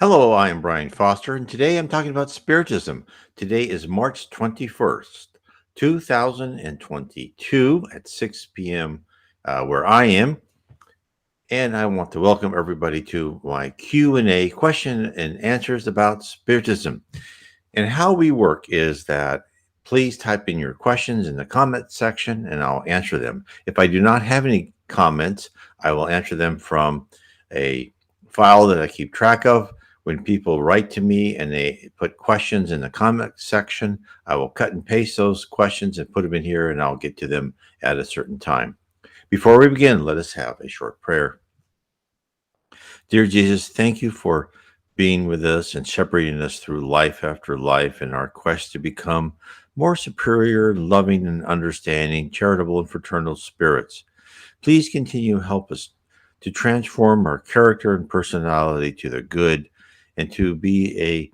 Hello, I am Brian Foster, and today I'm talking about Spiritism. Today is March 21st, 2022 at 6 p.m. Where I am, and I want to welcome everybody to my Q&A question and answers about Spiritism. And how we work is that please type in your questions in the comment section and I'll answer them. If I do not have any comments, I will answer them from a file that I keep track of. When people write to me and they put questions in the comment section, I will cut and paste those questions and put them in here and I'll get to them at a certain time. Before we begin, let us have a short prayer. Dear Jesus, thank you for being with us and shepherding us through life after life in our quest to become more superior, loving, and understanding, charitable, and fraternal spirits. Please continue to help us to transform our character and personality to the good and to be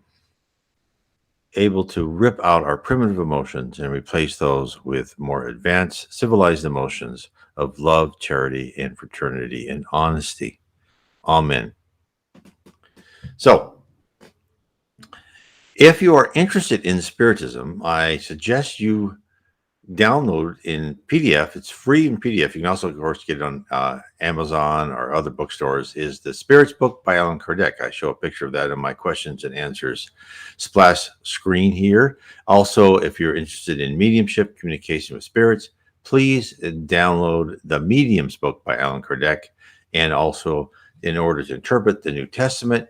able to rip out our primitive emotions and replace those with more advanced, civilized emotions of love, charity, and fraternity and honesty. Amen. So, if you are interested in Spiritism, I suggest you download in PDF. It's free in PDF. You can also, of course, get it on Amazon or other bookstores. Is the Spirits book by Allan Kardec. I show a picture of that in my questions and answers splash screen here. Also, if you're interested in mediumship, communication with spirits, please download the Mediums book by Allan Kardec. And also, in order to interpret the New Testament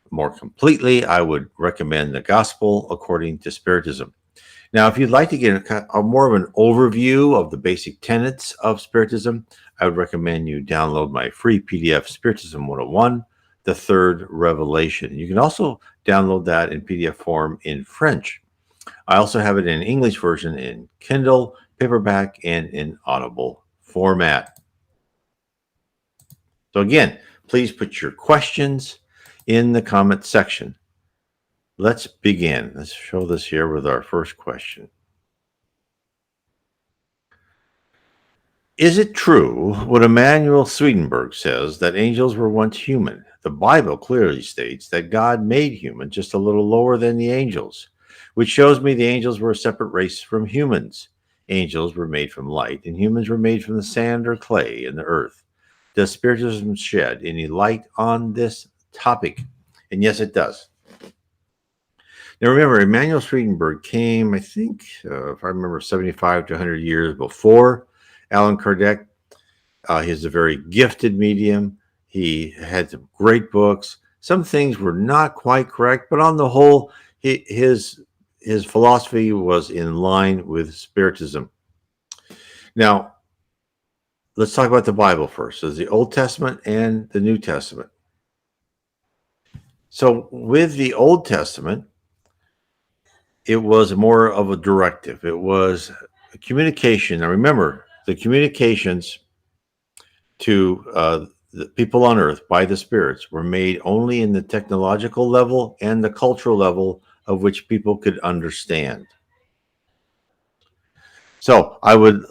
more completely, I would recommend the Gospel According to Spiritism. Now, if you'd like to get a more of an overview of the basic tenets of Spiritism, I would recommend you download my free PDF, Spiritism 101, The Third Revelation. You can also download that in PDF form in French. I also have it in English version in Kindle, paperback, and in Audible format. So again, please put your questions in the comment section. Let's begin. Let's show this here with our first question. Is it true what Emanuel Swedenborg says that angels were once human? The Bible clearly states that God made humans just a little lower than the angels, which shows me the angels were a separate race from humans. Angels were made from light, and humans were made from the sand or clay in the earth. Does Spiritism shed any light on this topic? And yes, it does. Now, remember, Emanuel Swedenborg came, I think, if I remember, 75 to 100 years before Allan Kardec. He's a very gifted medium. He had some great books. Some things were not quite correct, but on the whole, his philosophy was in line with Spiritism. Now, let's talk about the Bible first. So, the Old Testament and the New Testament. So, with the Old Testament, it was more of a directive. It was a communication. Now, remember, the communications to the people on earth by the spirits were made only in the technological level and the cultural level of which people could understand. So I would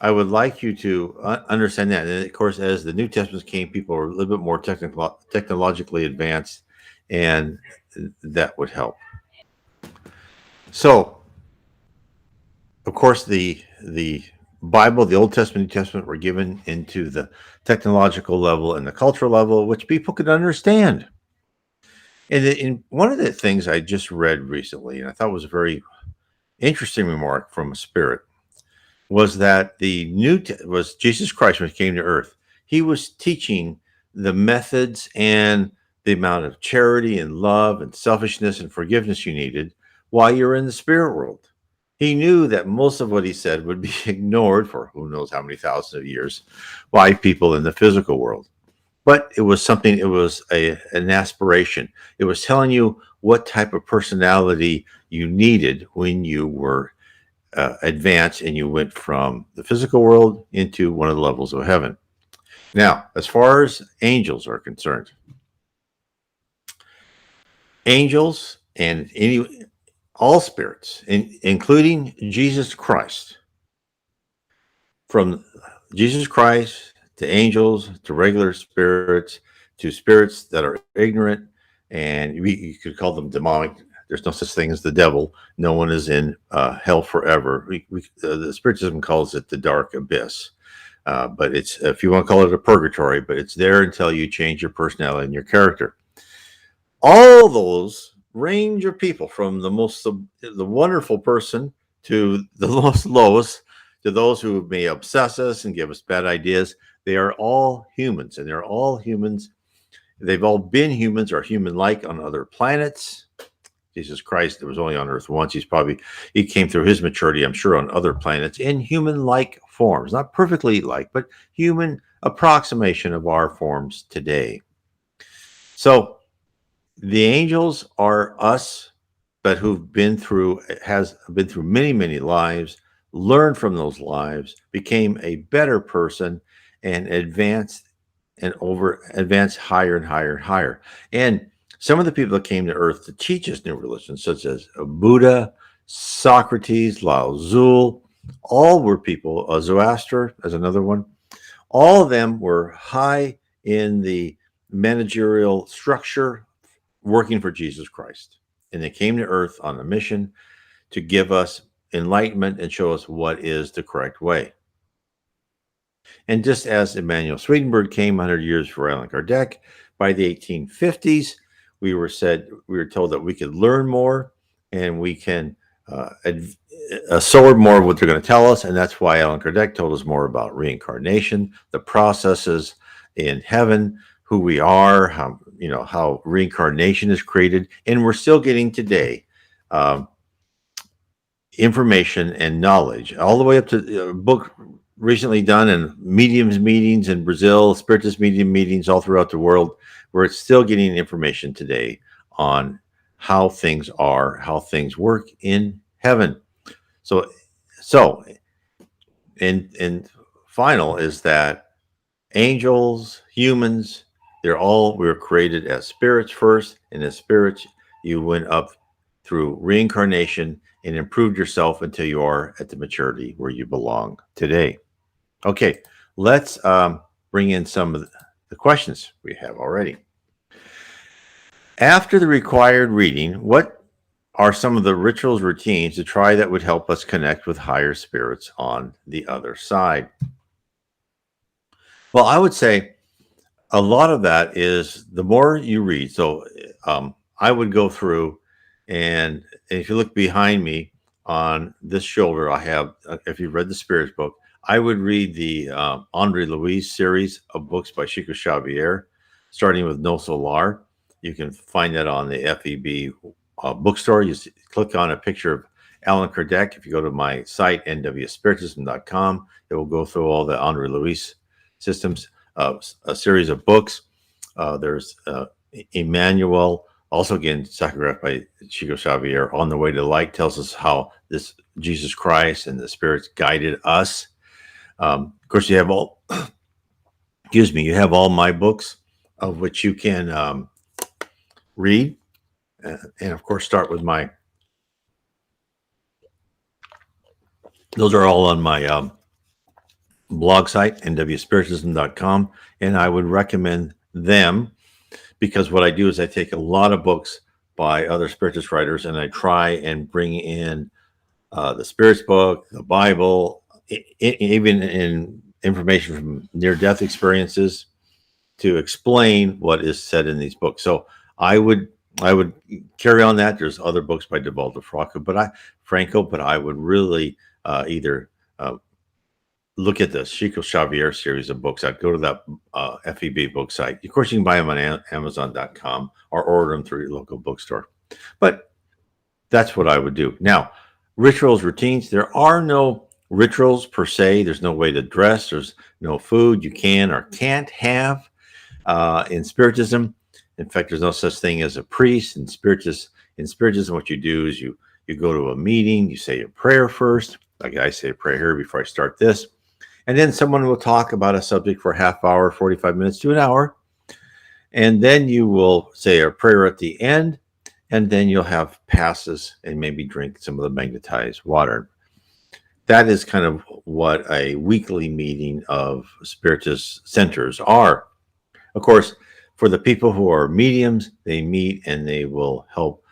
like you to understand that. And of course, as the New Testament came, people were a little bit more technologically advanced, and that would help. So, of course, the Bible, the Old Testament, New Testament were given into the technological level and the cultural level, which people could understand. And in one of the things I just read recently, and I thought was a very interesting remark from a spirit, was that was Jesus Christ when he came to earth. He was teaching the methods and the amount of charity and love and selfishness and forgiveness you needed while you're in the spirit world. He knew that most of what he said would be ignored for who knows how many thousands of years by people in the physical world. But it was something, it was an aspiration. It was telling you what type of personality you needed when you were advanced and you went from the physical world into one of the levels of heaven. Now, as far as angels are concerned, angels and all spirits, including Jesus Christ, from Jesus Christ to angels to regular spirits, to spirits that are ignorant, and you could call them demonic. There's no such thing as the devil. No one is in hell forever. The Spiritism calls it the dark abyss. But it's, if you want to call it a purgatory, but it's there until you change your personality and your character. All those range of people, from the wonderful person to the most lowest, to those who may obsess us and give us bad ideas, they are all humans, and they're all humans. They've all been humans or human-like on other planets. Jesus Christ was only on Earth once. He came through his maturity, I'm sure, on other planets in human-like forms, not perfectly like, but human approximation of our forms today. So the angels are us, but who've been through many, many lives, learned from those lives, became a better person, and advanced higher and higher and higher. And some of the people that came to Earth to teach us new religions, such as Buddha, Socrates, Lao Tzu, all were people, Zoroaster as another one. All of them were high in the managerial structure, working for Jesus Christ. And they came to Earth on a mission to give us enlightenment and show us what is the correct way. And just as Emanuel Swedenborg came 100 years before Allan Kardec, by the 1850s, we were told that we could learn more, and we can absorb more of what they're going to tell us. And that's why Allan Kardec told us more about reincarnation, the processes in heaven, who we are, how reincarnation is created. And we're still getting today information and knowledge, all the way up to a book recently done in mediums meetings in Brazil, Spiritist medium meetings all throughout the world, where it's still getting information today on how things are, how things work in heaven. So and final is that angels, humans, we were created as spirits first, and as spirits, you went up through reincarnation and improved yourself until you are at the maturity where you belong today. Okay, let's bring in some of the questions we have already. After the required reading, what are some of the rituals, routines to try that would help us connect with higher spirits on the other side? Well, I would say a lot of that is the more you read. So I would go through, and if you look behind me on this shoulder, I have, if you've read the Spirits book, I would read the Andre Louis series of books by Chico Xavier, starting with No Solar. You can find that on the FEB bookstore. You click on a picture of Allan Kardec. If you go to my site, nwspiritism.com, it will go through all the Andre Louis systems, a series of books. There's Emmanuel, also again psychographed by Chico Xavier, On the Way to Light, tells us how this Jesus Christ and the spirits guided us. Of course, you have all, you have all my books, of which you can read, and of course start with those are all on my blog site, nwspiritism.com, and I would recommend them, because what I do is I take a lot of books by other Spiritist writers, and I try and bring in the Spirits book, the Bible, even in information from near-death experiences, to explain what is said in these books. So I would carry on that. There's other books by Devaldo Franco, but I would really either look at the Chico Xavier series of books. I'd go to that FEB book site. Of course, you can buy them on Amazon.com or order them through your local bookstore. But that's what I would do. Now, rituals, routines. There are no rituals per se. There's no way to dress. There's no food you can or can't have in Spiritism. In fact, there's no such thing as a priest in Spiritism. What you do is you go to a meeting. You say a prayer first. Like I say a prayer here before I start this. And then someone will talk about a subject for a half hour, 45 minutes to an hour. And then you will say a prayer at the end. And then you'll have passes and maybe drink some of the magnetized water. That is kind of what a weekly meeting of Spiritist centers are. Of course, For the people who are mediums, they meet and they will help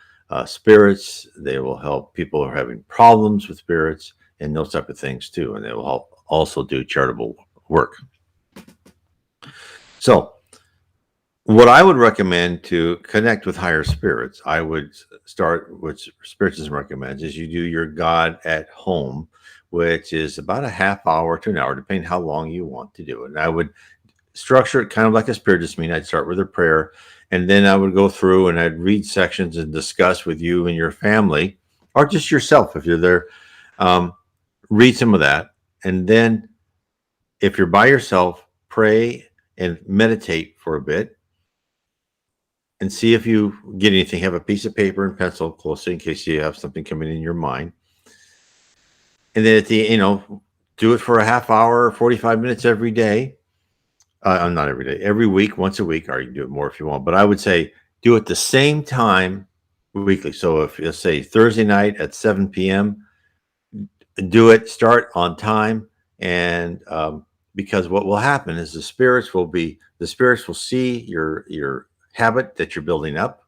spirits. They will help people who are having problems with spirits and those type of things too. And they will help also do charitable work. So, what I would recommend to connect with higher spirits, I would start what Spiritism recommends is you do your God at home, which is about a half hour to an hour, depending how long you want to do it. And I would structure it kind of like a Spiritism meeting. I'd start with a prayer, and then I would go through and I'd read sections and discuss with you and your family, or just yourself if you're there. Read some of that, and then if you're by yourself, pray and meditate for a bit and see if you get anything. Have a piece of paper and pencil close in case you have something coming in your mind. And then do it for a half hour, 45 minutes every day. Not every day, every week, once a week, or you can do it more if you want. But I would say do it the same time weekly. So if, let's say, Thursday night at 7 p.m., do it, start on time. And because what will happen is the spirits will see your habit that you're building up,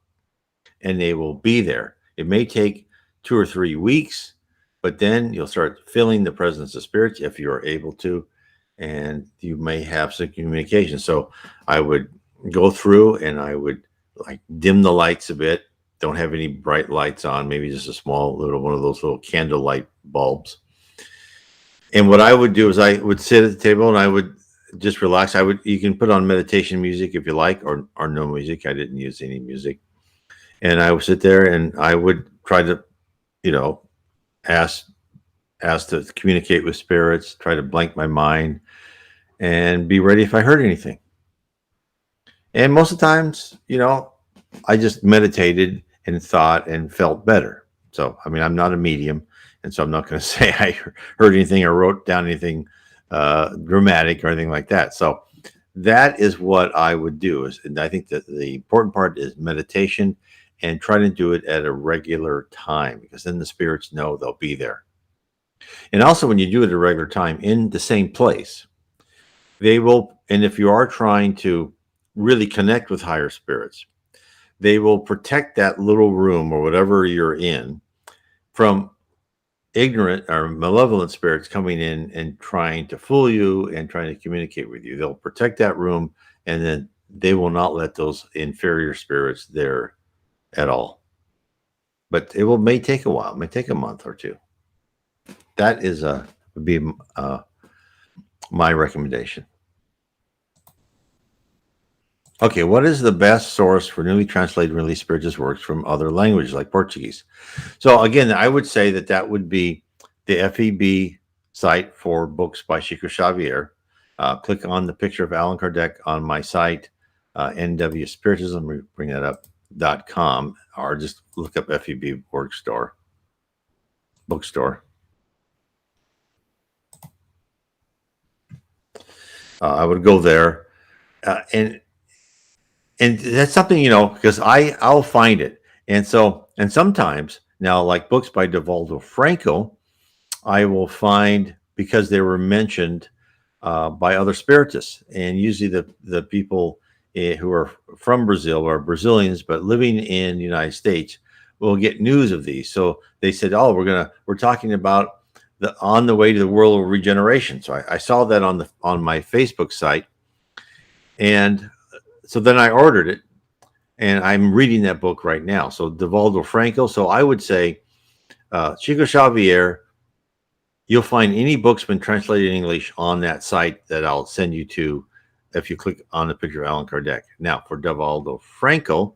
and they will be there. It may take 2 or 3 weeks, but then you'll start feeling the presence of spirits if you're able to, and you may have some communication. So I would go through and I would like dim the lights a bit. Don't have any bright lights on, maybe just a small little one of those little candle light bulbs. And what I would do is I would sit at the table and I would just relax. You can put on meditation music if you like, or no music. I didn't use any music. And I would sit there and I would try to, ask to communicate with spirits, try to blank my mind, and be ready if I heard anything. And most of the times, I just meditated and thought and felt better. So, I'm not a medium, and so I'm not going to say I heard anything or wrote down anything dramatic or anything like that. So that is what I would do. And I think that the important part is meditation, and try to do it at a regular time, because then the spirits know they'll be there. And also, when you do it at a regular time in the same place, they will, and if you are trying to really connect with higher spirits, they will protect that little room or whatever you're in from ignorant or malevolent spirits coming in and trying to fool you and trying to communicate with you. They'll protect that room, and then they will not let those inferior spirits there at all. But may take a while. It may take a month or two. That would be my recommendation. Okay, what is the best source for newly translated and released spiritualist works from other languages like Portuguese? So again, I would say that would be the FEB site for books by Chico Xavier. Click on the picture of Allan Kardec on my site, NW Spiritism, bring that up, .com, or just look up FEB bookstore. I would go there, and that's something, because I'll find it. And sometimes now, like books by Divaldo Franco, I will find because they were mentioned by other spiritists, and usually the people who are from Brazil or Brazilians but living in the United States will get news of these. So they said, "Oh, we're talking about on the way to the world of regeneration." So I saw that on my Facebook site, and so then I ordered it, and I'm reading that book right now. So Divaldo Franco. So I would say Chico Xavier. You'll find any books been translated in English on that site that I'll send you to if you click on the picture of Allan Kardec. Now, for Divaldo Franco,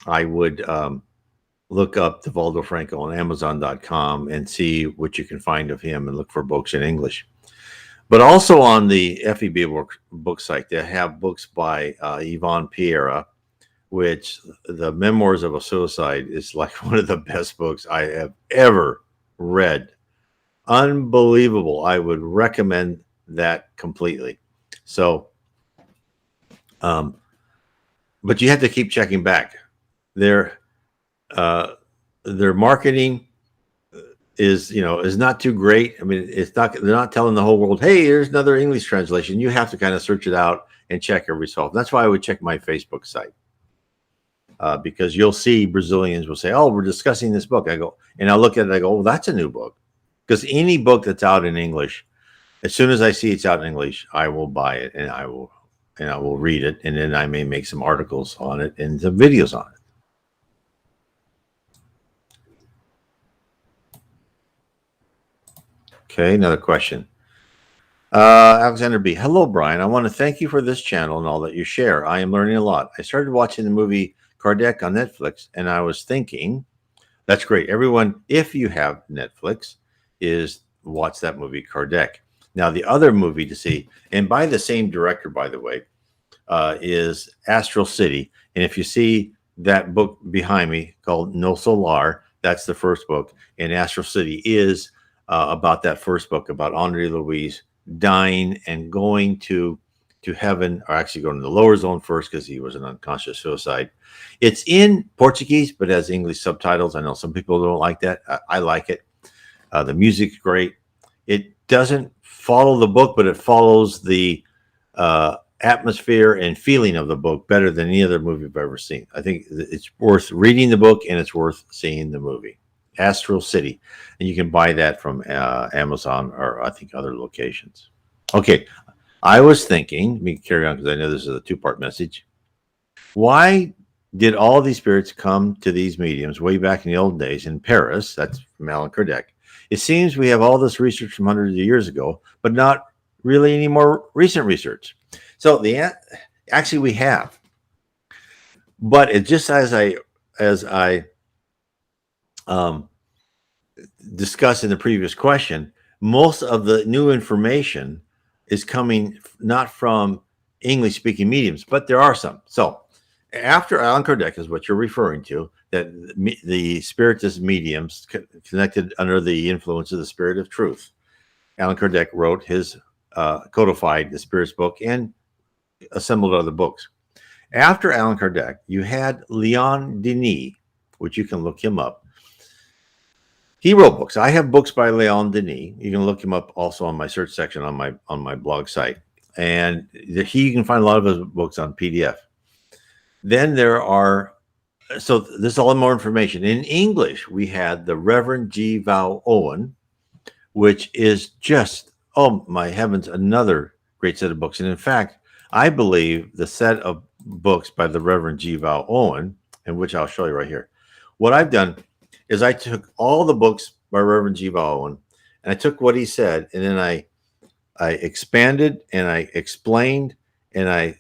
I would look up Divaldo Franco on Amazon.com and see what you can find of him and look for books in English. But also on the FEB book site, they have books by Yvonne Piera, which the Memoirs of a Suicide is like one of the best books I have ever read. Unbelievable. I would recommend that completely. So, but you have to keep checking back. Their marketing is not too great. They're not telling the whole world, hey, here's another English translation. You have to kind of search it out and check every so often. That's why I would check my Facebook site. Because you'll see Brazilians will say, "Oh, we're discussing this book." I go, and I look at it, I go, "Oh, that's a new book." Because any book that's out in English, as soon as I see it's out in English, I will buy it and I will read it, and then I may make some articles on it and some videos on it. Okay, another question. Alexander B. Hello, Brian. I want to thank you for this channel and all that you share. I am learning a lot. I started watching the movie Kardec on Netflix, and I was thinking, that's great. Everyone, if you have Netflix, is watch that movie Kardec. Now, the other movie to see, and by the same director, by the way, is Astral City. And if you see that book behind me called No Solar, that's the first book. And Astral City is about that first book about Andre Louis dying and going to heaven, or actually going to the lower zone first because he was an unconscious suicide. It's in Portuguese, but has English subtitles. I know some people don't like that. I like it. The music's great. It doesn't follow the book, but it follows the atmosphere and feeling of the book better than any other movie I've ever seen. I think it's worth reading the book and it's worth seeing the movie. Astral City. And you can buy that from Amazon or I think other locations. Okay. I was thinking, let me carry on because I know this is a two-part message. Why did all these spirits come to these mediums way back in the old days in Paris? That's from Allan Kardec. It seems we have all this research from hundreds of years ago, but not really any more recent research. So actually we have, but it just as I discussed in the previous question, most of the new information is coming not from English-speaking mediums, but there are some. So after Allan Kardec is what you're referring to, that the Spiritist mediums connected under the influence of the Spirit of Truth. Allan Kardec wrote his codified the Spirit's book and assembled other books. After Allan Kardec, you had Leon Denis, which you can look him up. He wrote books. I have books by Leon Denis. You can look him up also on my search section on my blog site. And you can find a lot of his books on PDF. Then there are, so there's a lot more information. In English, we had the Reverend G. Val Owen, which is just, oh my heavens, another great set of books. And in fact, I believe the set of books by the Reverend G. Val Owen, and which I'll show you right here. What I've done is I took all the books by Reverend G. Val Owen, and I took what he said, and then I expanded and I explained and I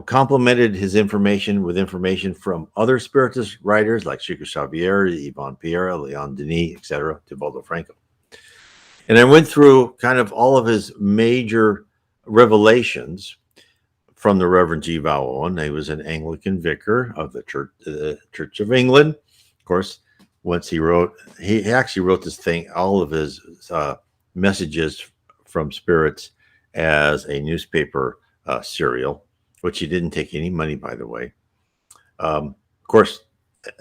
complemented his information with information from other Spiritist writers like Chico Xavier, Yvonne Pereira, Leon Denis, etc., Tebaldo Franco. And I went through kind of all of his major revelations from the Reverend G. Val Owen. He was an Anglican vicar of the Church of England. Of course, once he actually wrote this thing, all of his messages from spirits as a newspaper serial, which he didn't take any money, by the way. Of course,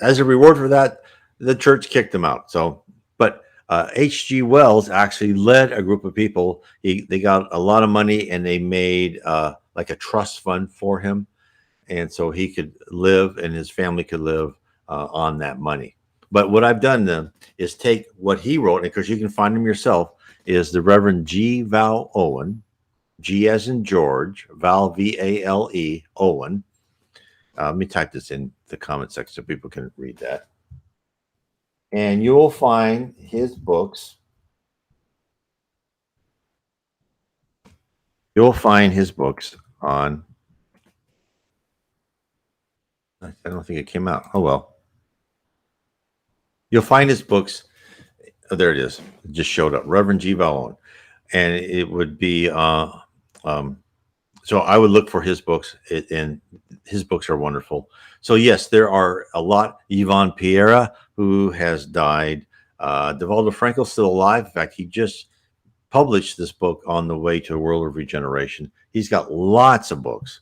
as a reward for that, the church kicked him out. So, but H.G. Wells actually led a group of people. They got a lot of money and they made like a trust fund for him. And so he could live and his family could live on that money. But what I've done then is take what he wrote, because you can find him yourself, is the Reverend G. Val Owen, G as in George, Val, V-A-L-E, Owen. Let me type this in the comment section so people can read that. And you will find his books. You'll find his books on, I don't think it came out. Oh, well. You'll find his books. Oh, there it is. It just showed up. Reverend G. Val Owen. And it would be, so I would look for his books, and his books are wonderful. So yes, there are a lot. Yvonne Pereira, who has died. Tebaldo Franco's still alive. In fact, he just published this book on the way to a world of regeneration. He's got lots of books.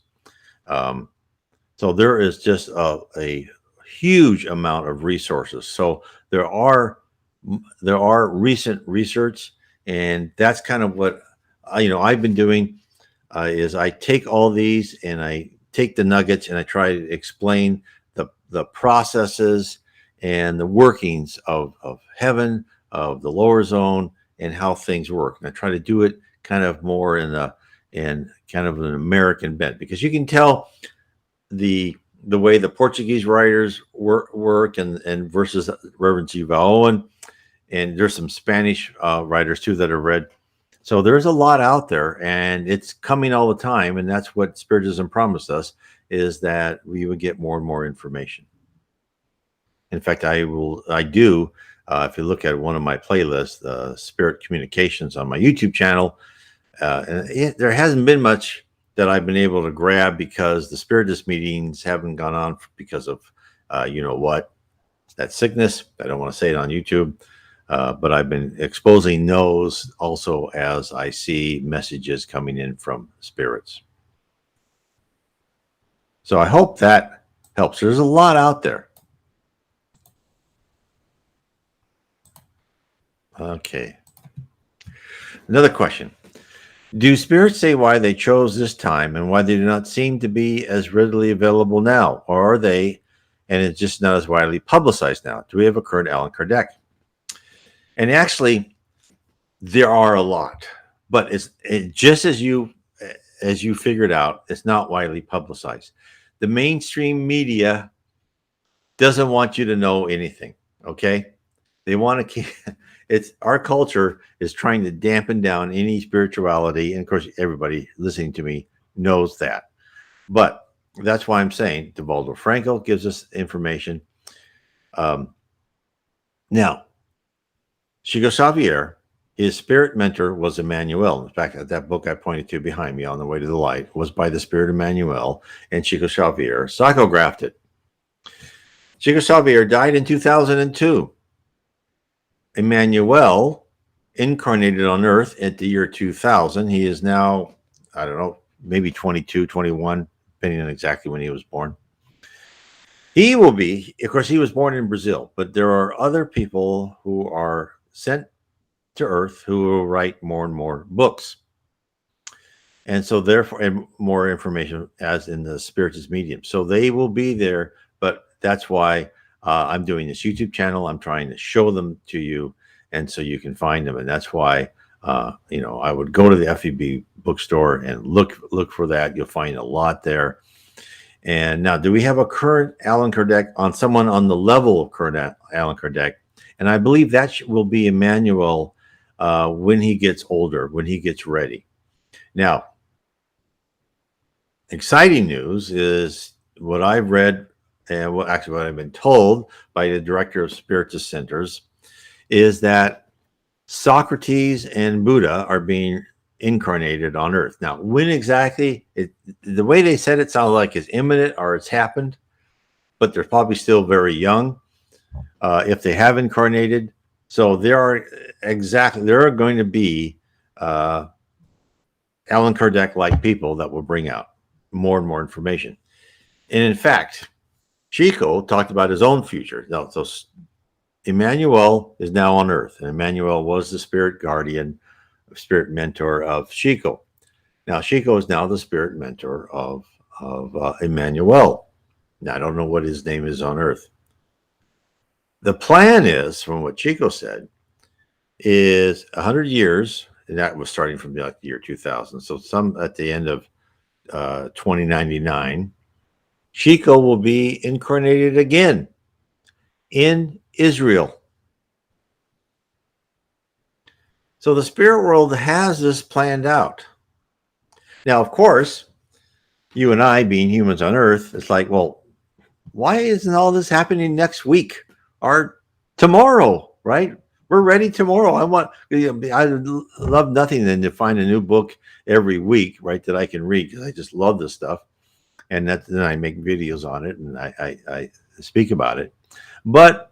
So there is just a huge amount of resources. So there are recent research, and that's kind of what I've been doing. is I take all these and I take the nuggets and I try to explain the processes and the workings of heaven, of the lower zone, and how things work. And I try to do it kind of more in kind of an American bent, because you can tell the way the Portuguese writers work and versus Reverend G. Owen, and there's some Spanish writers too that are read. So there's a lot out there, and it's coming all the time. And that's what Spiritism promised us, is that we would get more and more information. In fact, I do. If you look at one of my playlists, Spirit Communications on my YouTube channel, there hasn't been much that I've been able to grab, because the Spiritist meetings haven't gone on because of, that sickness. I don't want to say it on YouTube. But I've been exposing those also as I see messages coming in from spirits. So I hope that helps. There's a lot out there. Okay. Another question. Do spirits say why they chose this time and why they do not seem to be as readily available now? Or are they, and it's just not as widely publicized now? Do we have a current Allan Kardec? And actually, there are a lot, but just as you figured out, it's not widely publicized. The mainstream media doesn't want you to know anything. Okay, they want to keep. It's our culture is trying to dampen down any spirituality, and of course, everybody listening to me knows that. But that's why I'm saying Divaldo Franco gives us information. Now, Chico Xavier, his spirit mentor was Emmanuel. In fact, that book I pointed to behind me, On the Way to the Light, was by the spirit Emmanuel, and Chico Xavier psychographed it. Chico Xavier died in 2002. Emmanuel incarnated on Earth at the year 2000. He is now, I don't know, maybe 22, 21, depending on exactly when he was born. He will be, of course, he was born in Brazil, but there are other people who are sent to Earth who will write more and more books. And so therefore, and more information as in the Spiritist medium. So they will be there, but that's why I'm doing this YouTube channel. I'm trying to show them to you, and so you can find them. And that's why, I would go to the FEB bookstore and look for that. You'll find a lot there. And now, do we have a current Allan Kardec on someone on the level of current Allan Kardec? And I believe that will be Emmanuel when he gets older, when he gets ready. Now, exciting news is what I've read, and what I've been told by the director of Spiritist Centers, is that Socrates and Buddha are being incarnated on Earth. Now, when exactly, the way they said it sounds like it's imminent or it's happened, but they're probably still very young if they have incarnated. So there are going to be Allan Kardec-like people that will bring out more and more information. And in fact, Chico talked about his own future. Now, so Emmanuel is now on Earth, and Emmanuel was the spirit guardian, spirit mentor of Chico. Now, Chico is now the spirit mentor of Emmanuel. Now, I don't know what his name is on Earth. The plan is, from what Chico said, is 100 years, and that was starting from the year 2000. So some at the end of 2099, Chico will be incarnated again in Israel. So the spirit world has this planned out. Now, of course, you and I, being humans on Earth, it's like, well, why isn't all this happening next week or tomorrow, right? We're ready tomorrow. I love nothing than to find a new book every week, right, that I can read, because I just love this stuff. And then I make videos on it, and I speak about it. But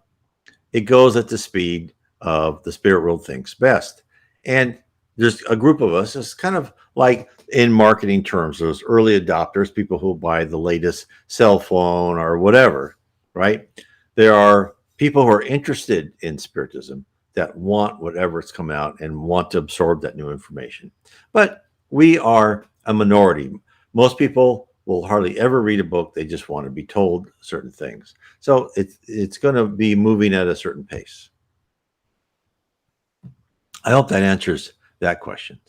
it goes at the speed of the spirit world thinks best. And there's a group of us, it's kind of like in marketing terms, those early adopters, people who buy the latest cell phone or whatever, right? There are people who are interested in Spiritism that want whatever's coming out and want to absorb that new information. But we are a minority. Most people will hardly ever read a book. They just want to be told certain things. So it's going to be moving at a certain pace. I hope that answers that question.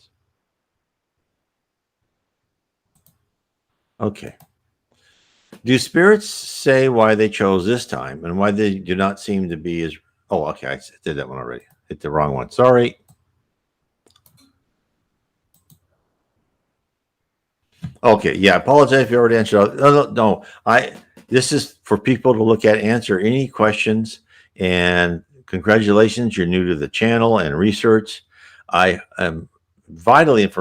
Okay. Do spirits say why they chose this time and why they do not seem to be as? Oh, okay. I did that one already. Hit the wrong one. Sorry. Okay. Yeah. I apologize if you already answered. No, no, no. This is for people to look at, answer any questions. And congratulations, you're new to the channel and research. I am vitally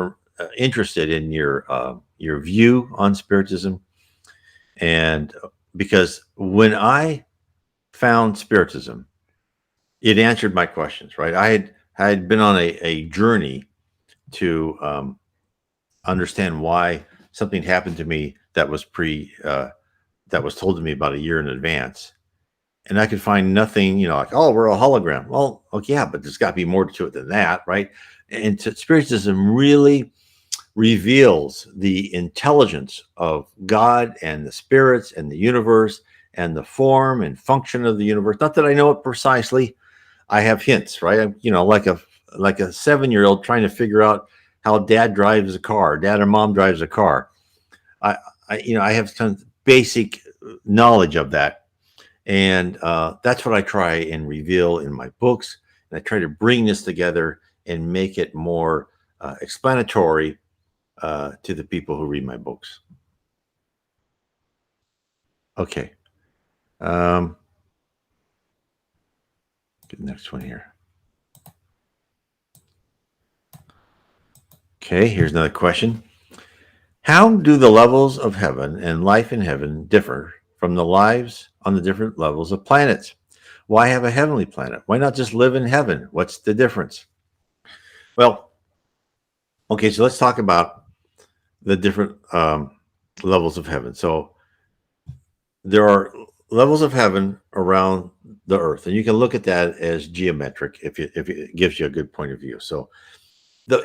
interested in your view on spiritism, and because when I found spiritism, it answered my questions. Right, I had been on a journey to understand why something happened to me that was that was told to me about a year in advance, and I could find nothing. Like, oh, we're a hologram. Well, okay, yeah, but there's got to be more to it than that, right? And spiritism really reveals the intelligence of God and the spirits and the universe and the form and function of the universe. Not that I know it precisely. I have hints, right? Like a 7-year old trying to figure out how dad drives a car, dad or mom drives a car. I, I have some basic knowledge of that, and that's what I try and reveal in my books. And I try to bring this together and make it more explanatory to the people who read my books. Okay. Um, get the next one here. Okay, here's another question. How do the levels of heaven and life in heaven differ from the lives on the different levels of planets? Why have a heavenly planet? Why not just live in heaven? What's the difference? Well, okay, so let's talk about the different levels of heaven. So there are levels of heaven around the earth, and you can look at that as geometric if it gives you a good point of view. So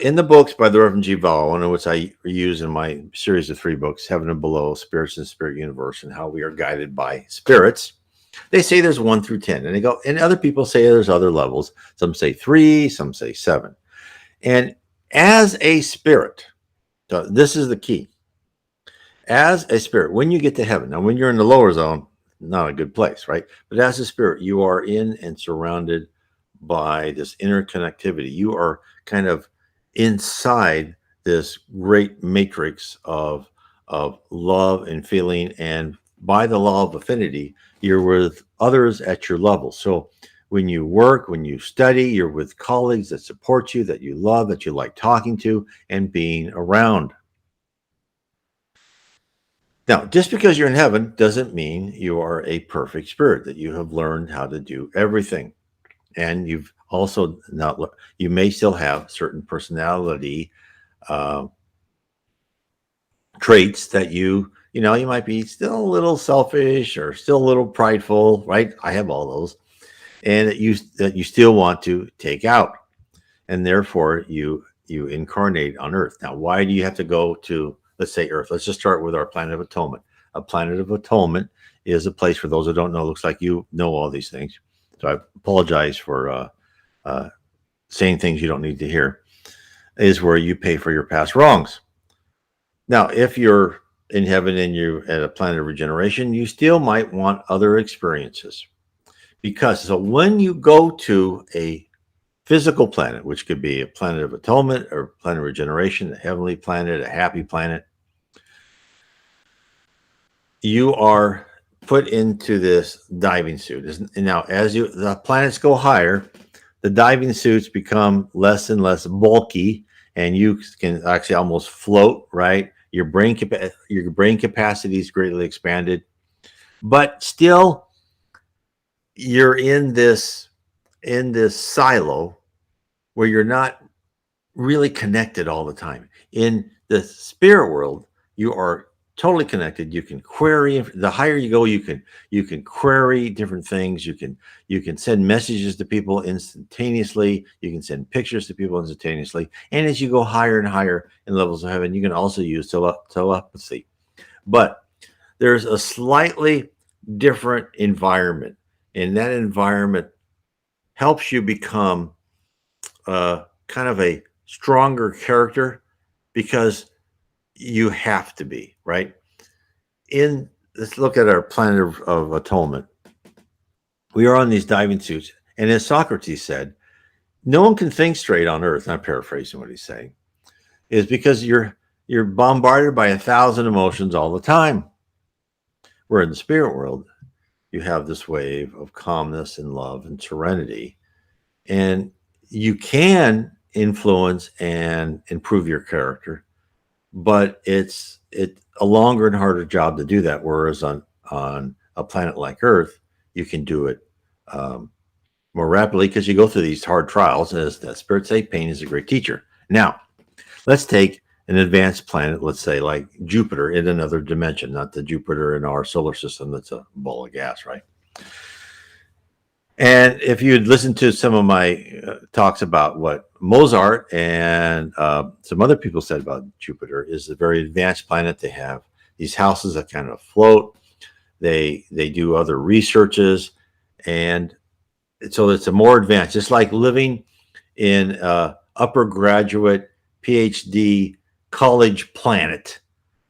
in the books by the Reverend G. Vaughn, which I use in my series of 3 books, Heaven and Below, Spirits and Spirit Universe, and how we are guided by spirits, they say there's 1 through 10, and they go, and other people say there's other levels. Some say 3, some say 7. And as a spirit, so this is the key. As a spirit, when you get to heaven, now when you're in the lower zone, not a good place, right? But as a spirit, you are in and surrounded by this interconnectivity. You are kind of inside this great matrix of love and feeling, and by the law of affinity, you're with others at your level. So when you work, when you study, you're with colleagues that support you, that you love, that you like talking to and being around. Now, just because you're in heaven doesn't mean you are a perfect spirit, that you have learned how to do everything. And you've also not, you may still have certain personality uh, traits that you might be still a little selfish or still a little prideful, right? I have all those. And that you still want to take out. And therefore you incarnate on Earth. Now, why do you have to go to, let's say, Earth? Let's just start with our planet of atonement. A planet of atonement is a place, for those who don't know, looks like you know all these things. So I apologize for saying things you don't need to hear. Is where you pay for your past wrongs. Now, if you're in heaven and you're at a planet of regeneration, you still might want other experiences. Because so when you go to a physical planet, which could be a planet of atonement or planet of regeneration, a heavenly planet, a happy planet, you are put into this diving suit. And now, as the planets go higher, the diving suits become less and less bulky, and you can actually almost float. Right, your brain capacity is greatly expanded, but still, you're in this silo where you're not really connected all the time. In the spirit world, you are totally connected. You can query. The higher you go, you can query different things. You can send messages to people instantaneously. You can send pictures to people instantaneously. And as you go higher and higher in levels of heaven, you can also use telepathy. But there's a slightly different environment, and that environment helps you become kind of a stronger character because you have to be, right? Let's look at our planet of atonement. We are on these diving suits, and as Socrates said, no one can think straight on Earth. I'm paraphrasing what he's saying, is because you're bombarded by 1,000 emotions all the time. Where in the spirit world, you have this wave of calmness and love and serenity, and you can influence and improve your character, but it's a longer and harder job to do that. Whereas on a planet like Earth, you can do it more rapidly because you go through these hard trials. And as the spirits say, pain is a great teacher. Now, let's take an advanced planet, let's say like Jupiter in another dimension, not the Jupiter in our solar system that's a ball of gas, right? And if you'd listened to some of my talks about what Mozart and some other people said about Jupiter, is a very advanced planet. They have these houses that kind of float. They do other researches, and so it's a more advanced. It's like living in upper graduate PhD college planet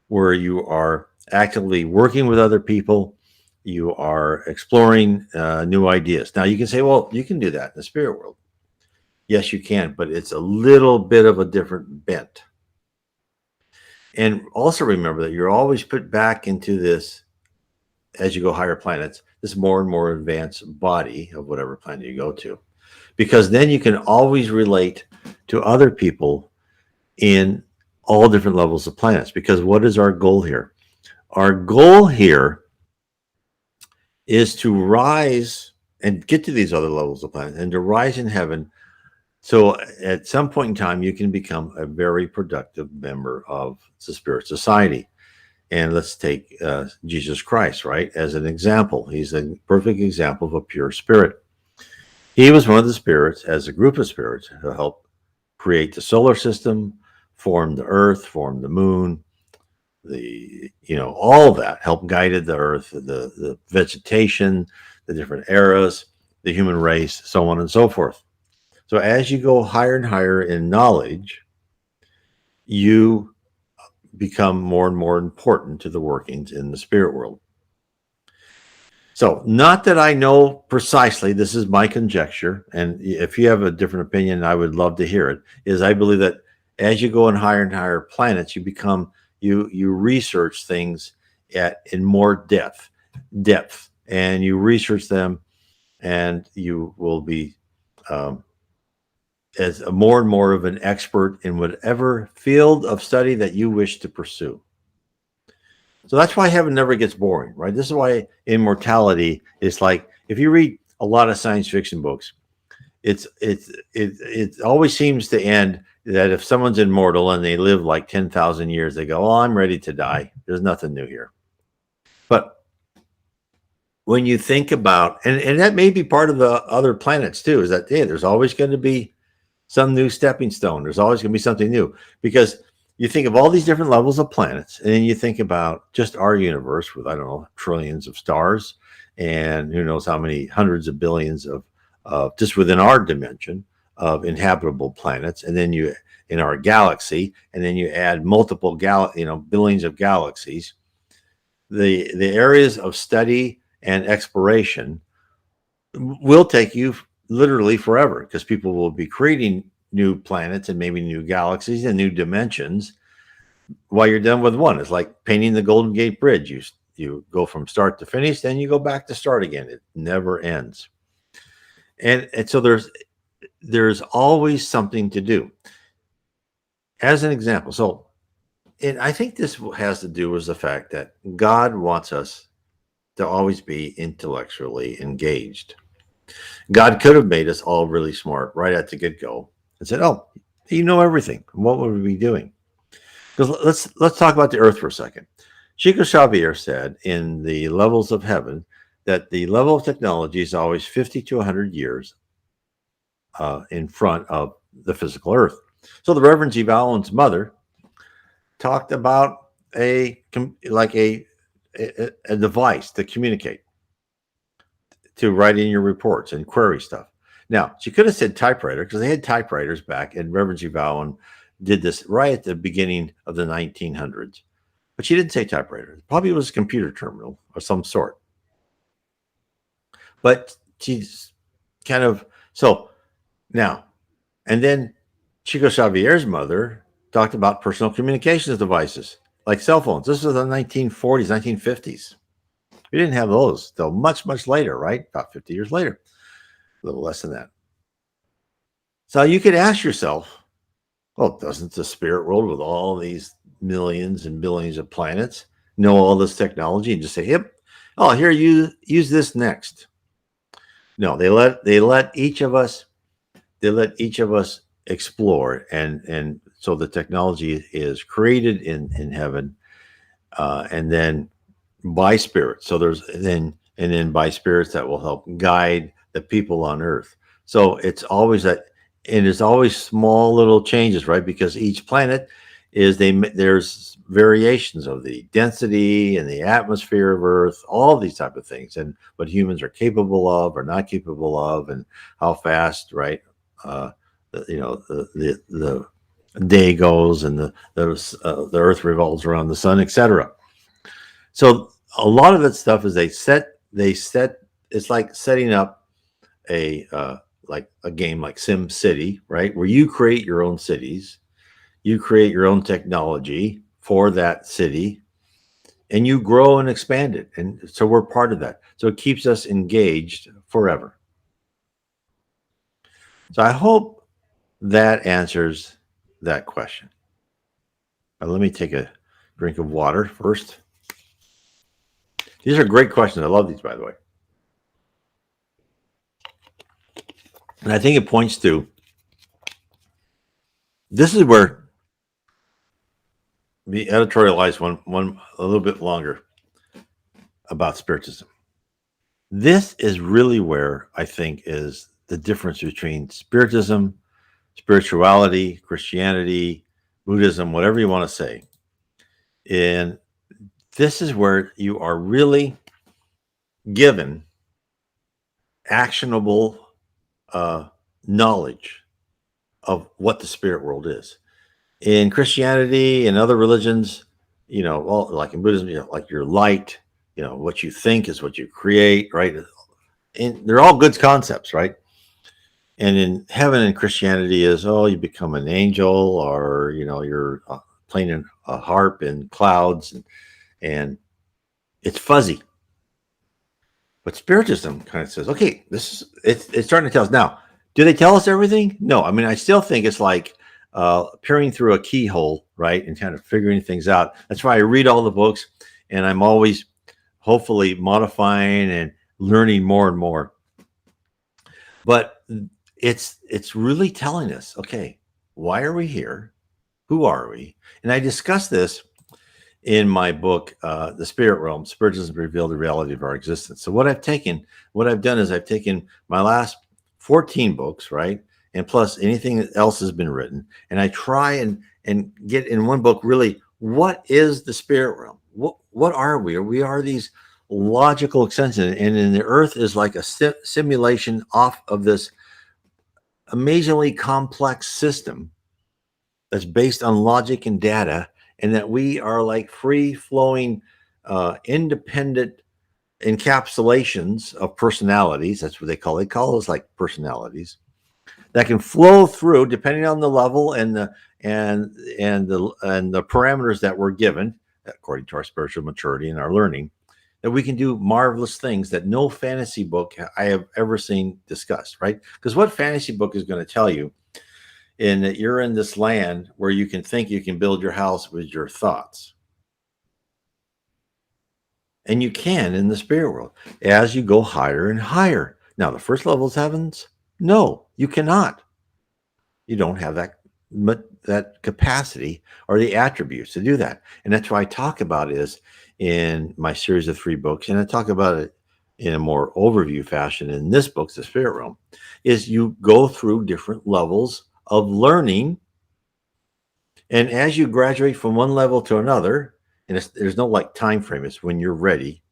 where you are actively working with other people. You are exploring new ideas. Now, you can say, well, you can do that in the spirit world. Yes, you can, but it's a little bit of a different bent. And also remember that you're always put back into this, as you go higher planets, this more and more advanced body of whatever planet you go to. Because then you can always relate to other people in all different levels of planets. Because what is our goal here? Our goal here is to rise and get to these other levels of planets and to rise in heaven. So at some point in time, you can become a very productive member of the spirit society. And let's take Jesus Christ, right, as an example. He's a perfect example of a pure spirit. He was one of the spirits, as a group of spirits, who helped create the solar system, form the earth, form the moon, all that helped guided the earth, the vegetation, the different eras, the human race, so on and so forth. So as you go higher and higher in knowledge, you become more and more important to the workings in the spirit world. So not that I know precisely, this is my conjecture, and if you have a different opinion, I would love to hear it, is I believe that as you go in higher and higher planets, you become, you research things in more depth, and you research them, and you will be as more and more of an expert in whatever field of study that you wish to pursue. So that's why heaven never gets boring, right? This is why immortality is like, if you read a lot of science fiction books, it always seems to end that if someone's immortal and they live like 10,000 years, they go, "Oh, I'm ready to die. There's nothing new here." But when you think about, and that may be part of the other planets too, is that, yeah, there's always going to be some new stepping stone. There's always going to be something new, because you think of all these different levels of planets, and then you think about just our universe with, I don't know, trillions of stars, and who knows how many hundreds of billions of just within our dimension of inhabitable planets, and then you in our galaxy, and then you add multiple billions of galaxies. The areas of study and exploration will take you literally forever, because people will be creating new planets and maybe new galaxies and new dimensions while you're done with one. It's like painting the Golden Gate Bridge. You go from start to finish, then you go back to start again. It never ends. And so there's always something to do. As an example, so and I think this has to do with the fact that God wants us to always be intellectually engaged. God could have made us all really smart right at the get-go and said, "Oh, you know everything. What would we be doing?" Because let's talk about the Earth for a second. Chico Xavier said in The Levels of Heaven that the level of technology is always 50 to 100 years in front of the physical earth. So the Reverend G. Vallen's mother talked about a device to communicate, to write in your reports and query stuff. Now, she could have said typewriter because they had typewriters back, and Reverend G. Vallen did this right at the beginning of the 1900s. But she didn't say typewriter. Probably it was a computer terminal of some sort. But she's kind of so now, and then Chico Xavier's mother talked about personal communications devices like cell phones. This was the 1940s, 1950s. We didn't have those till much, much later, right? About 50 years later, a little less than that. So you could ask yourself, well, doesn't the spirit world with all these millions and billions of planets know all this technology and just say, yep, oh, here, you use this next? No, they let each of us explore, and so the technology is created in heaven, and then by spirits. So there's then by spirits that will help guide the people on earth. So it's always that, and it's always small little changes, right? Because each planet there's variations of the density and the atmosphere of Earth, all these type of things, and what humans are capable of or not capable of, and how fast, right? The day goes, and the Earth revolves around the sun, etc. So a lot of that stuff is they set. It's like setting up a like a game like Sim City, right? Where you create your own cities, you create your own technology for that city, and you grow and expand it. And so we're part of that. So it keeps us engaged forever. So I hope that answers that question. Let me take a drink of water first. These are great questions. I love these, by the way. And I think it points to this is where we editorialize one a little bit longer about Spiritism. This is really where I think is the difference between Spiritism, spirituality, Christianity, Buddhism, whatever you want to say. And this is where you are really given actionable knowledge of what the spirit world is. In Christianity and other religions, well, like in Buddhism, like your light, what you think is what you create, right? And they're all good concepts, right? And in heaven and Christianity is, oh, you become an angel, or you're playing a harp in clouds, and it's fuzzy. But Spiritism kind of says, okay, it's starting to tell us now. Do they tell us everything? No. I mean, I still think it's like peering through a keyhole, right, and kind of figuring things out. That's why I read all the books, and I'm always hopefully modifying and learning more and more. But it's really telling us, okay, why are we here? Who are we? And I discuss this in my book, The Spirit Realm, Spiritism Revealed the Reality of Our Existence. So what I've done is I've taken my last 14 books, right? And plus anything else has been written. And I try and get in one book, really, what is the spirit realm? What are we? We are these logical extensions. And then the earth is like a simulation off of this amazingly complex system that's based on logic and data, and that we are like free-flowing, independent encapsulations of personalities. That's what they call us, like personalities that can flow through depending on the level and the parameters that we're given according to our spiritual maturity and our learning, that we can do marvelous things that no fantasy book I have ever seen discussed, right? Because what fantasy book is going to tell you in that you're in this land where you can think you can build your house with your thoughts. And you can in the spirit world as you go higher and higher. Now, the first level is heavens. No, you cannot. You don't have that that capacity or the attributes to do that. And that's why I talk about is in my series of 3 books, and I talk about it in a more overview fashion in this book, The Spirit Realm, is you go through different levels of learning. And as you graduate from one level to another, and there's no like time frame, it's when you're ready,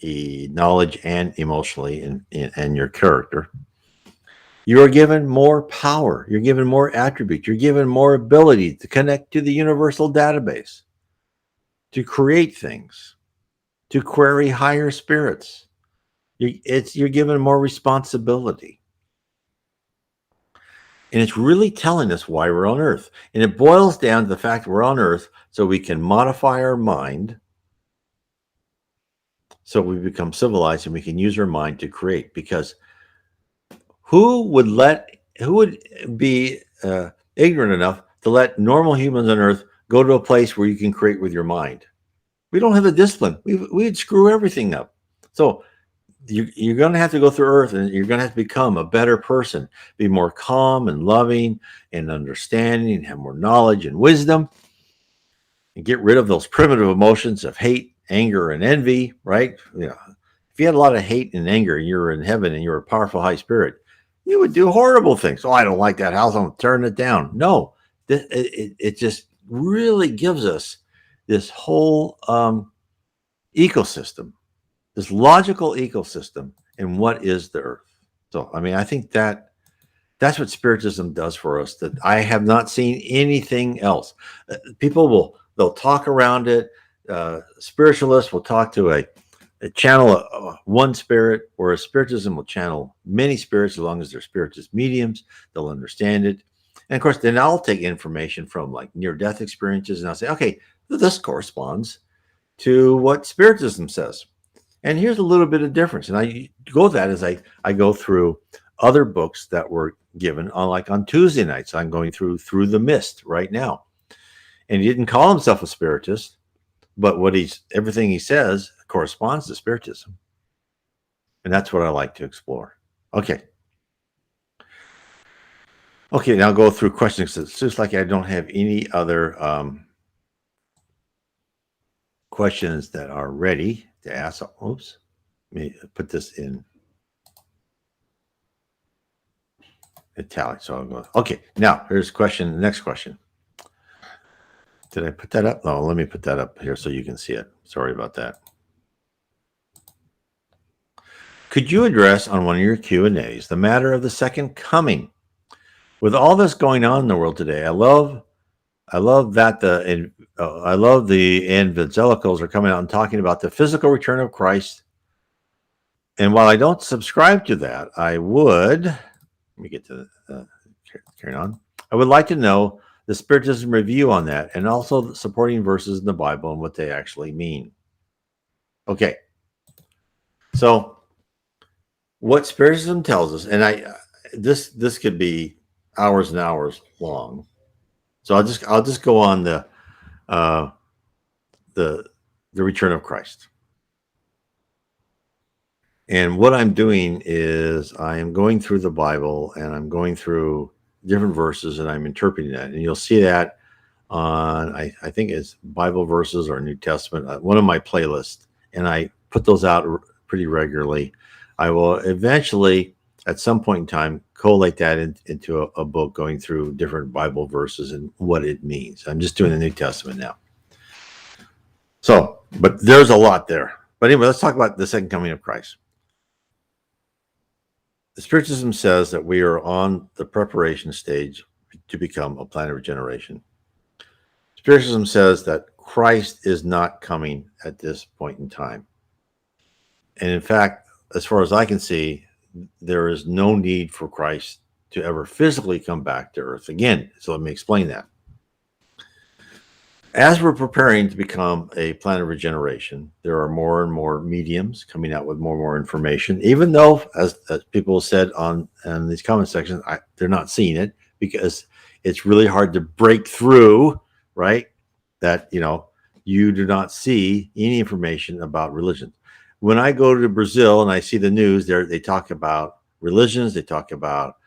knowledge and emotionally and your character, you are given more power. You're given more attributes. You're given more ability to connect to the universal database, to create things, to query higher spirits. You're given more responsibility. And it's really telling us why we're on Earth. And it boils down to the fact we're on Earth so we can modify our mind so we become civilized and we can use our mind to create. Because who would be ignorant enough to let normal humans on Earth go to a place where you can create with your mind? We don't have the discipline. We'd screw everything up. So you're going to have to go through Earth, and you're going to have to become a better person, be more calm and loving and understanding, and have more knowledge and wisdom, and get rid of those primitive emotions of hate, anger, and envy. Right? If you had a lot of hate and anger, and you were in heaven and you were a powerful high spirit, you would do horrible things. Oh, I don't like that house. I'm going to turn it down. No, it just really gives us this whole ecosystem, this logical ecosystem, and what is the Earth. So, I mean, I think that's what Spiritism does for us that I have not seen anything else. They'll talk around it. Spiritualists will talk to a channel one spirit, whereas Spiritism will channel many spirits as long as they're spiritist mediums. They'll understand it. And of course, then I'll take information from like near-death experiences and I'll say, okay, this corresponds to what Spiritism says. And here's a little bit of difference. And I go that as I go through other books that were given on Tuesday nights. I'm going through the Mist right now. And he didn't call himself a spiritist, but everything he says corresponds to Spiritism. And that's what I like to explore. Okay, now I'll go through questions. It's just like I don't have any other questions that are ready to ask. Oops, let me put this in italic. So I'll go, okay, now here's the next question. Did I put that up? No, let me put that up here so you can see it. Sorry about that. Could you address on one of your Q&As the matter of the second coming? With all this going on in the world today, I love that the evangelicals are coming out and talking about the physical return of Christ. And while I don't subscribe to that, I would, let me get to carry on. I would like to know the Spiritism review on that, and also the supporting verses in the Bible and what they actually mean. Okay. So what Spiritism tells us, and this could be hours and hours long. So I'll just go on the return of Christ. And what I'm doing is I am going through the Bible and I'm going through different verses and I'm interpreting that. And you'll see that on, I think it's Bible verses or New Testament, one of my playlists. And I put those out pretty regularly. I will eventually, at some point in time, collate that into a book going through different Bible verses and what it means. I'm just doing the New Testament now. So, but there's a lot there. But anyway, let's talk about the second coming of Christ. The Spiritism says that we are on the preparation stage to become a planet of regeneration. Spiritism says that Christ is not coming at this point in time. And in fact, as far as I can see, there is no need for Christ to ever physically come back to Earth again. So let me explain that. As we're preparing to become a planet of regeneration, there are more and more mediums coming out with more and more information, even though, as people said in these comment sections, they're not seeing it because it's really hard to break through, right? That, you do not see any information about religion. When I go to Brazil and I see the news there, they talk about religions, they talk about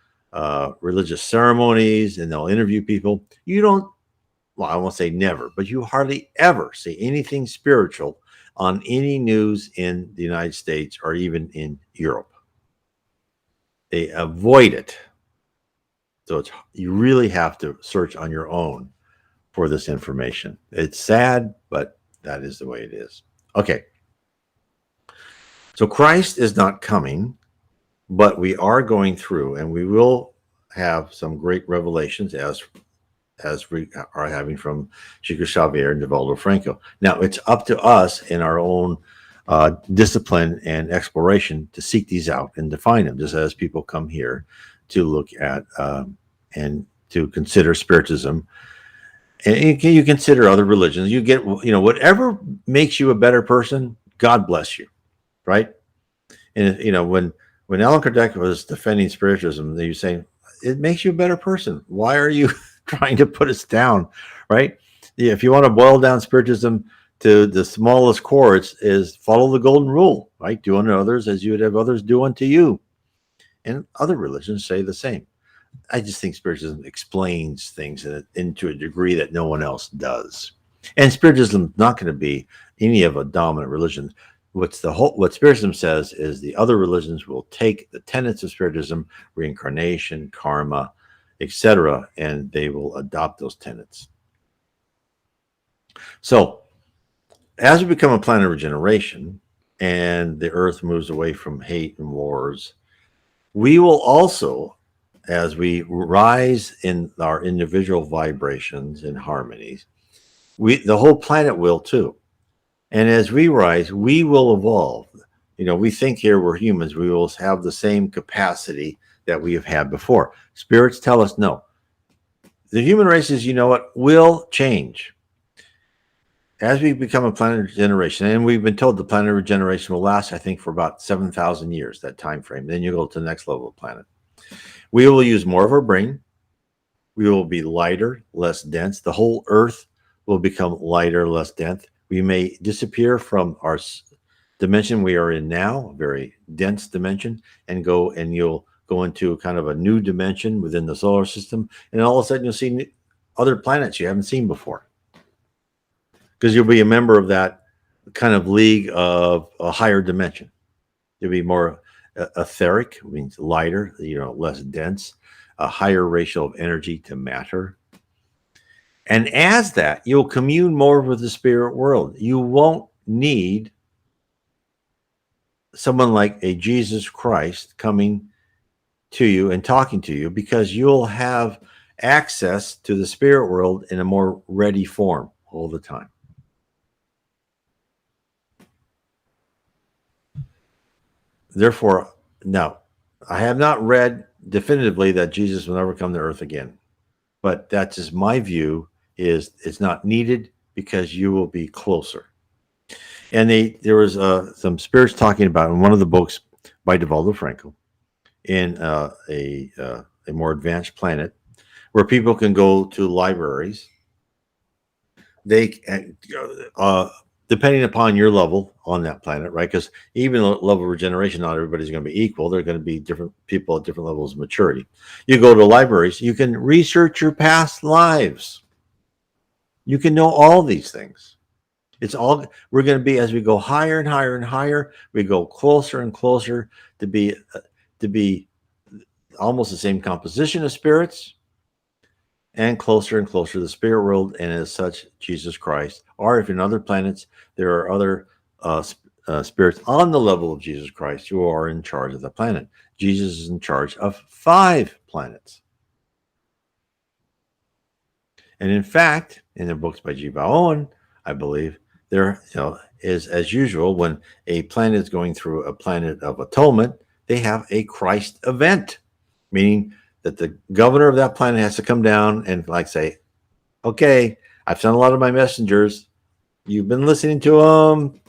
religious ceremonies, and they'll interview people. You don't, well, I won't say never, but you hardly ever see anything spiritual on any news in the United States or even in Europe. They avoid it. So you really have to search on your own for this information. It's sad, but that is the way it is. Okay. So Christ is not coming, but we are going through, and we will have some great revelations as we are having from Chico Xavier and Divaldo Franco. Now, it's up to us in our own discipline and exploration to seek these out and define them, just as people come here to look at and to consider Spiritism. And you consider other religions. You get, whatever makes you a better person, God bless you, right? And, when Allan Kardec was defending Spiritism, they were saying, it makes you a better person. Why are you trying to put us down, right? If you want to boil down Spiritism to the smallest chords, is follow the golden rule, right? Do unto others as you would have others do unto you. And other religions say the same. I just think Spiritism explains things into a degree that no one else does. And Spiritism is not going to be any of a dominant religion. What Spiritism says is the other religions will take the tenets of Spiritism, reincarnation, karma, etc., and they will adopt those tenets. So, as we become a planet of regeneration and the Earth moves away from hate and wars, we will also, as we rise in our individual vibrations and harmonies, the whole planet will too. And as we rise, we will evolve. We think here we're humans. We will have the same capacity that we have had before. Spirits tell us no. The human races, will change. As we become a planet of regeneration, and we've been told the planet of regeneration will last, I think, for about 7,000 years, that time frame. Then you go to the next level of planet. We will use more of our brain. We will be lighter, less dense. The whole Earth will become lighter, less dense. We may disappear from our dimension we are in now, a very dense dimension, and you'll go into kind of a new dimension within the solar system. And all of a sudden, you'll see other planets you haven't seen before, because you'll be a member of that kind of league of a higher dimension. You'll be more etheric, means lighter, less dense, a higher ratio of energy to matter. And as that, you'll commune more with the spirit world. You won't need someone like a Jesus Christ coming to you and talking to you, because you'll have access to the spirit world in a more ready form all the time. Therefore, now, I have not read definitively that Jesus will never come to earth again, but that's just my view. Is it's not needed because you will be closer. And there was some spirits talking about in one of the books by Divaldo Franco in a more advanced planet where people can go to libraries. They depending upon your level on that planet, right? Because even level of regeneration, not everybody's going to be equal. There are going to be different people at different levels of maturity. You go to libraries, you can research your past lives. You can know all these things. We're going to be, as we go higher and higher and higher, we go closer and closer to be almost the same composition of spirits, and closer to the spirit world, and as such, Jesus Christ. Or if in other planets, there are other spirits on the level of Jesus Christ who are in charge of the planet. Jesus is in charge of 5 planets. And in fact, in the books by G. Bao Owen, I believe, there is, as usual, when a planet is going through a planet of atonement, they have a Christ event, meaning that the governor of that planet has to come down and say, okay, I've sent a lot of my messengers. You've been listening to them,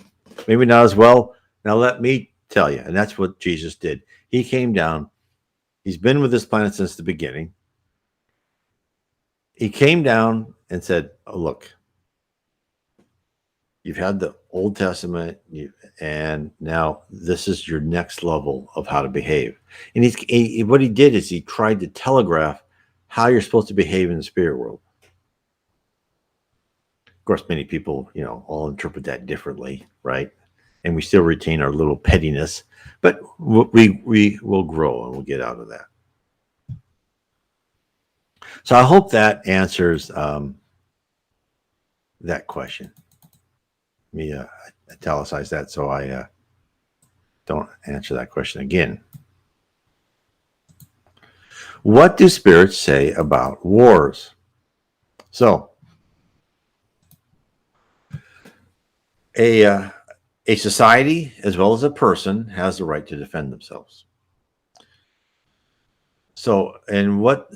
maybe not as well. Now let me tell you. And that's what Jesus did. He came down. He's been with this planet since the beginning. He came down and said, oh, look, you've had the Old Testament, and now this is your next level of how to behave. And what he did is he tried to telegraph how you're supposed to behave in the spirit world. Of course, many people, all interpret that differently, right? And we still retain our little pettiness, but we will grow and we'll get out of that. So I hope that answers that question. Let me italicize that so I don't answer that question again. What do spirits say about wars? So, a society as well as a person has the right to defend themselves. So, and what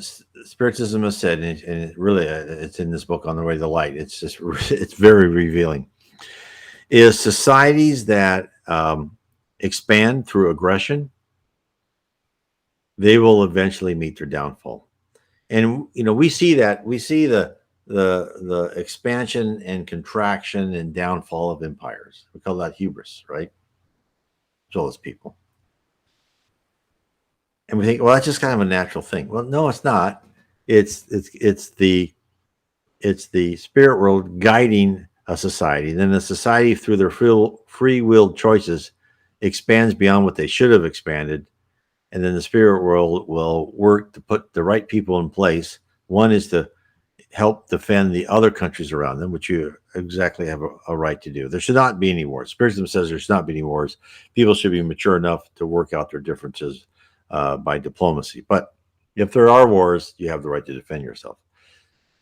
Spiritism has said, and really it's in this book, On the Way to the Light, it's very revealing, is societies that expand through aggression, they will eventually meet their downfall. And we see that. We see the expansion and contraction and downfall of empires. We call that hubris, right? As well as people. And we think, well, that's just kind of a natural thing. Well, no, it's not. It's the spirit world guiding a society. Then the society, through their free-willed choices, expands beyond what they should have expanded. And then the spirit world will work to put the right people in place. One is to help defend the other countries around them, which you exactly have a right to do. There should not be any wars. Spiritism says there should not be any wars. People should be mature enough to work out their differences by diplomacy. But if there are wars, you have the right to defend yourself.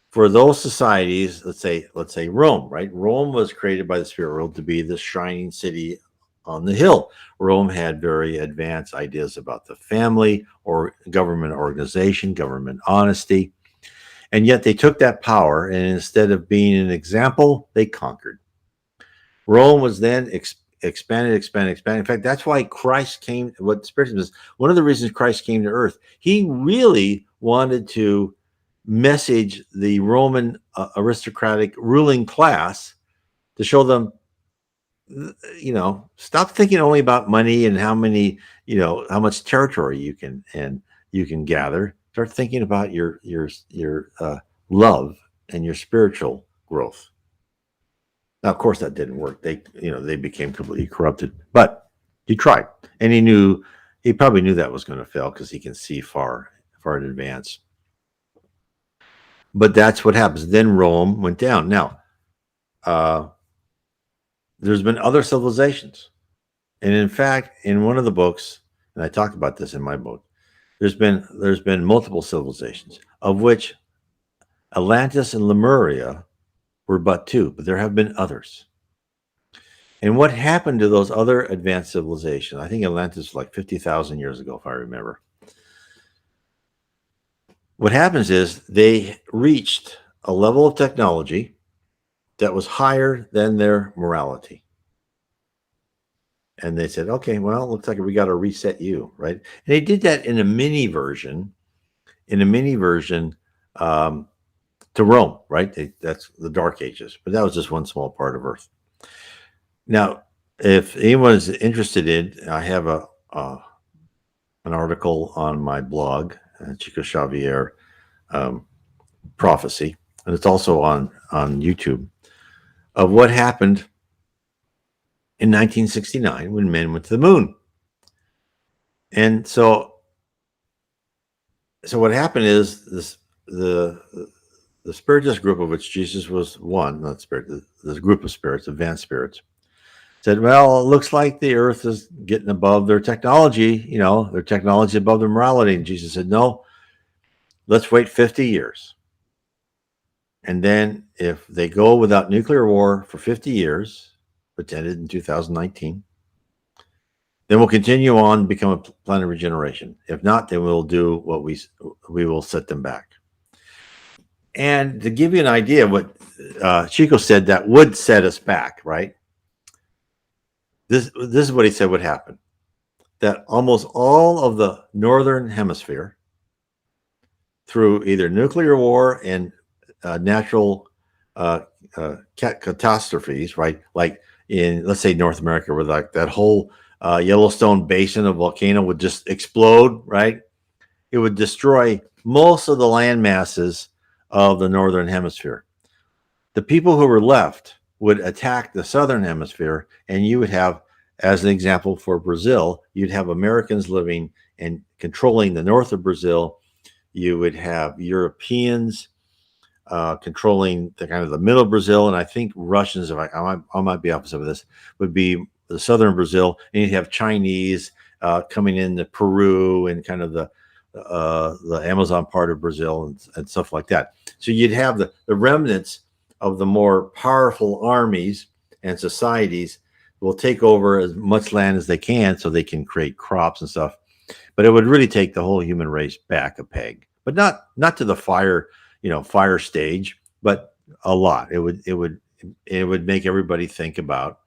For those societies, let's say Rome, right? Rome was created by the spirit world to be the shining city on the hill. Rome had very advanced ideas about the family or government organization, government honesty. And yet they took that power, and instead of being an example, they conquered. Rome was then expanded. In fact, that's why Christ came. What Spiritism is, one of the reasons Christ came to earth, he really wanted to message the Roman aristocratic ruling class to show them, stop thinking only about money and how much territory you can gather. Start thinking about your love and your spiritual growth. Now, of course, that didn't work. They became completely corrupted, but he tried, and he probably knew that was going to fail because he can see far in advance. But that's what happens. Then Rome went down. Now, there's been other civilizations, and in fact, in one of the books, and I talked about this in my book, there's been multiple civilizations, of which Atlantis and Lemuria were but two, but there have been others. And what happened to those other advanced civilizations? I think Atlantis was like 50,000 years ago, if I remember. What happens is they reached a level of technology that was higher than their morality. And they said, okay, well, it looks like we got to reset you, right? And they did that in a mini version to Rome, right? That's the Dark Ages, but that was just one small part of Earth. Now, if anyone is interested in, I have an article on my blog, Chico Xavier Prophecy, and it's also on YouTube, of what happened in 1969 when men went to the moon. And so what happened is the Spiritist group, of which Jesus was one, not spirit, this group of spirits, advanced spirits, said, well, it looks like the earth is getting above their technology, their technology above their morality. And Jesus said, no, let's wait 50 years. And then if they go without nuclear war for 50 years, which ended in 2019, then we'll continue on and become a planet of regeneration. If not, then we'll do what we will set them back. And to give you an idea of what Chico said that would set us back, right? This is what he said would happen. That almost all of the northern hemisphere, through either nuclear war and natural catastrophes, right? Like in, let's say, North America, where like that whole Yellowstone Basin of volcano would just explode, right? It would destroy most of the land masses of the northern hemisphere. The people who were left would attack the southern hemisphere, and you would have, as an example for Brazil, you'd have Americans living and controlling the north of Brazil. You would have Europeans controlling the kind of the middle of Brazil, and I think Russians, if I might be opposite of this, would be the southern Brazil, and you'd have Chinese coming into Peru and kind of the Amazon part of Brazil and stuff like that. So you'd have the remnants of the more powerful armies and societies will take over as much land as they can so they can create crops and stuff. But it would really take the whole human race back a peg, but not to the fire stage, but a lot. It would make everybody think about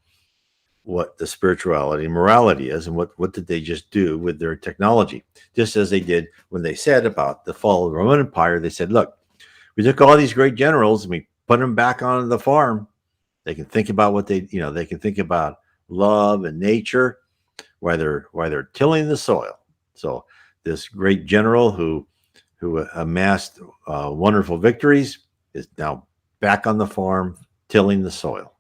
what the spirituality and morality is, and what did they just do with their technology, just as they did when they said about the fall of the Roman Empire. They said, look, we took all these great generals and we put them back on the farm. They can think about what they can think about love and nature while they're tilling the soil. So this great general who amassed wonderful victories is now back on the farm tilling the soil.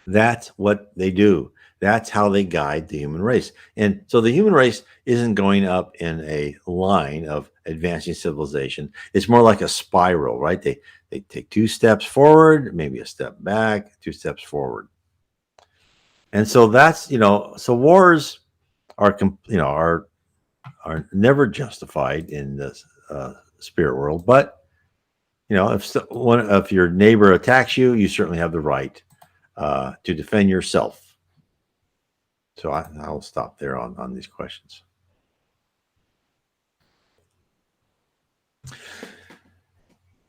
That's what they do. That's how they guide the human race. And so the human race isn't going up in a line of advancing civilization. It's more like a spiral, right? They take 2 steps forward, maybe a step back, 2 steps forward. And so that's, so wars are never justified in the spirit world. But, if your neighbor attacks you, you certainly have the right to defend yourself. So I'll stop there on these questions.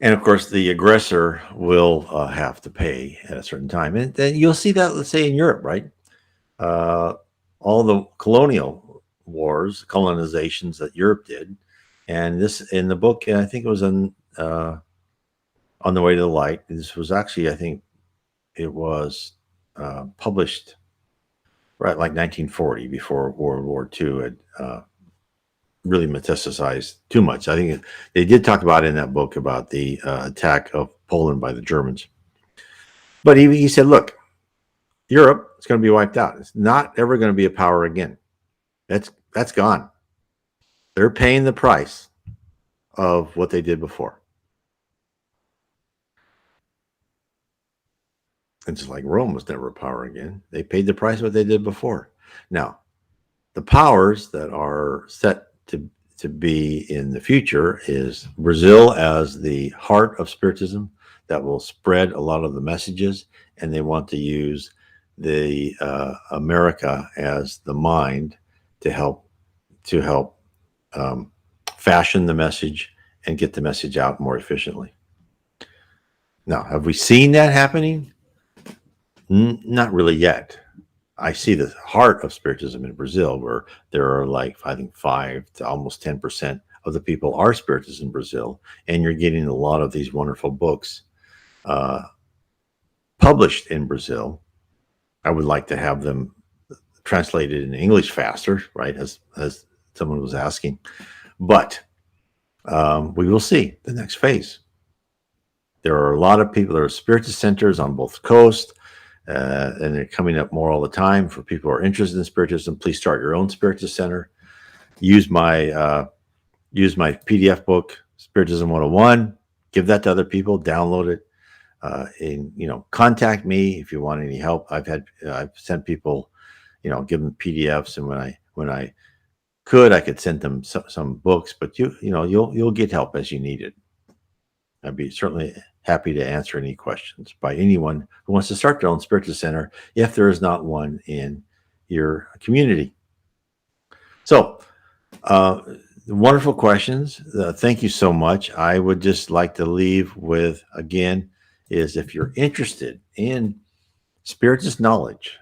And of course, the aggressor will have to pay at a certain time. And then you'll see that, let's say, in Europe, right? All the colonial wars, colonizations that Europe did. And this, in the book, I think it was On the Way to the Light. This was actually, I think it was published right like 1940, before World War II had really metastasized too much. I think they did talk about in that book about the attack of Poland by the Germans. But he said, look, Europe is going to be wiped out. It's not ever going to be a power again. That's gone. They're paying the price of what they did before. It's just like Rome was never a power again. They paid the price of what they did before. Now, the powers that are set to be in the future is Brazil as the heart of Spiritism that will spread a lot of the messages, and they want to use the America as the mind to help fashion the message and get the message out more efficiently. Now, have we seen that happening? Not really yet. I see the heart of Spiritism in Brazil, where there are like, I think 5 to almost 10% of the people are Spiritists in Brazil, and you're getting a lot of these wonderful books published in Brazil. I would like to have them translated in English faster, right? As someone was asking, but we will see the next phase. There are a lot of people. There are Spiritist centers on both coasts. And they're coming up more all the time. For people who are interested in Spiritism, please start your own Spiritist center. Use my PDF book, Spiritism 101. Give that to other people. Download it. And contact me if you want any help. I've sent people, give them PDFs, and when I could send them some books. But you'll get help as you need it. I'd be certainly happy to answer any questions by anyone who wants to start their own Spiritist center, if there is not one in your community. So, wonderful questions. Thank you so much. I would just like to leave with, again, is if you're interested in Spiritist knowledge,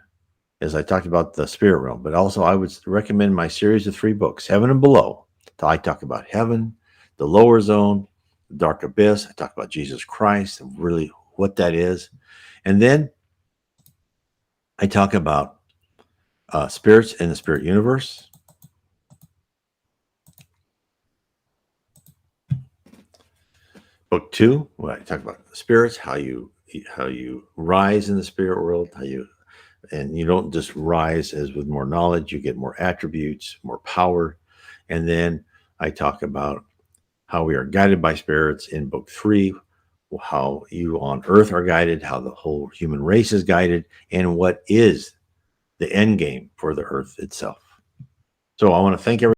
as I talked about the spirit realm, but also I would recommend my series of 3 books, Heaven and Below. I talk about heaven, the lower zone, the dark abyss. I talk about Jesus Christ and really what that is. And then I talk about spirits in the spirit universe. Book 2, where I talk about spirits, how you rise in the spirit world, and you don't just rise as with more knowledge, you get more attributes, more power. And then I talk about how we are guided by spirits in book 3, how you on earth are guided, how the whole human race is guided, and what is the end game for the earth itself. So I want to thank everyone.